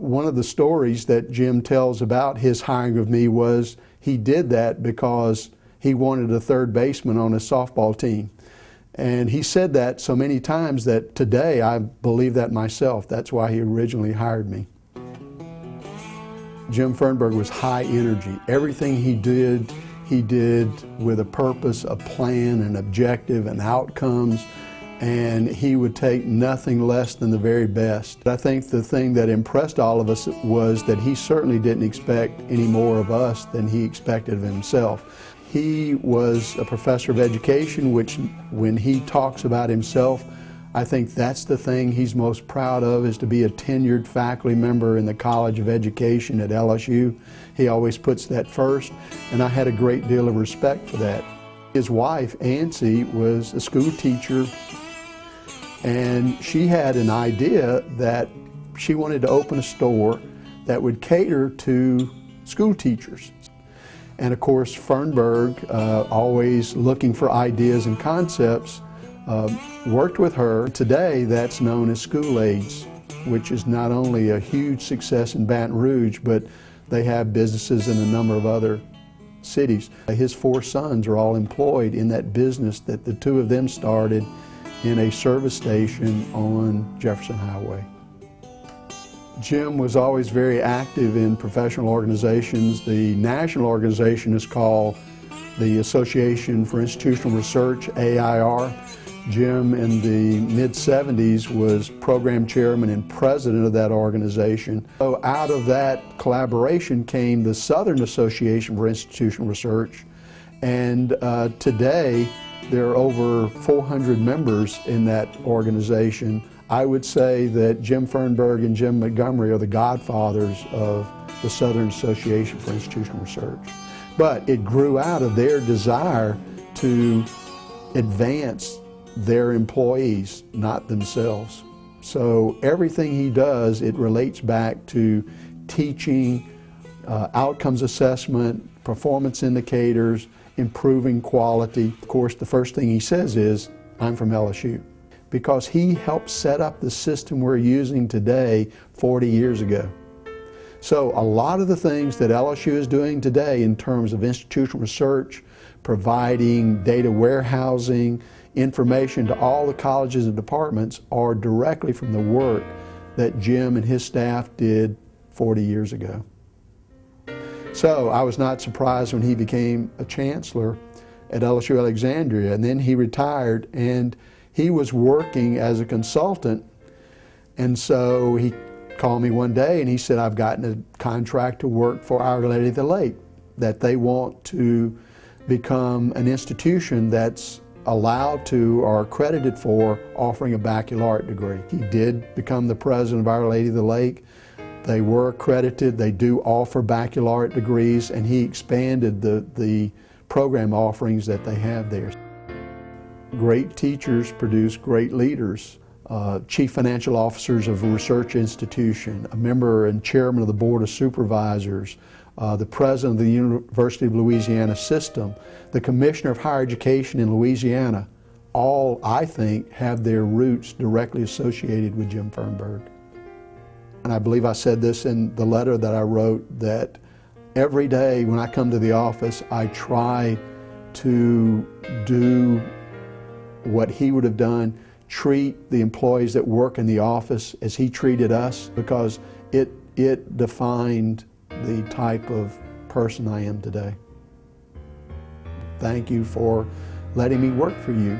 One of the stories that Jim tells about his hiring of me was he did that because he wanted a third baseman on his softball team. And he said that so many times that today I believe that myself. That's why he originally hired me. Jim Firnberg was high energy. Everything he did with a purpose, a plan, an objective, and outcomes, and he would take nothing less than the very best. I think the thing that impressed all of us was that he certainly didn't expect any more of us than he expected of himself. He was a professor of education, which when he talks about himself, I think that's the thing he's most proud of, is to be a tenured faculty member in the College of Education at LSU. He always puts that first, and I had a great deal of respect for that. His wife, Nancy, was a school teacher, and she had an idea that she wanted to open a store that would cater to school teachers. And of course, Firnberg, always looking for ideas and concepts, worked with her. Today, that's known as School Aids, which is not only a huge success in Baton Rouge, but they have businesses in a number of other cities. His 4 sons are all employed in that business that the 2 of them started in a service station on Jefferson Highway. Jim was always very active in professional organizations. The national organization is called the Association for Institutional Research, AIR. Jim in the mid-70s was program chairman and president of that organization. So out of that collaboration came the Southern Association for Institutional Research, and today there are over 400 members in that organization. I would say that Jim Firnberg and Jim Montgomery are the godfathers of the Southern Association for Institutional Research. But it grew out of their desire to advance their employees, not themselves. So everything he does, it relates back to teaching, outcomes assessment, performance indicators, improving quality. Of course, the first thing he says is, "I'm from LSU," because he helped set up the system we're using today 40 years ago. So a lot of the things that LSU is doing today in terms of institutional research, providing data warehousing, information to all the colleges and departments are directly from the work that Jim and his staff did 40 years ago. So I was not surprised when he became a chancellor at LSU Alexandria, and then he retired, and he was working as a consultant, and so he called me one day and he said, "I've gotten a contract to work for Our Lady of the Lake, that they want to become an institution that's allowed to or accredited for offering a baccalaureate degree." He did become the president of Our Lady of the Lake. They were accredited. They do offer baccalaureate degrees, and he expanded the program offerings that they have there. Great teachers produce great leaders. Chief financial officers of a research institution, a member and chairman of the Board of Supervisors, the president of the University of Louisiana system, the commissioner of higher education in Louisiana, all, I think, have their roots directly associated with Jim Firnberg. And I believe I said this in the letter that I wrote, that every day when I come to the office, I try to do what he would have done, treat the employees that work in the office as he treated us, because it defined the type of person I am today. Thank you for letting me work for you.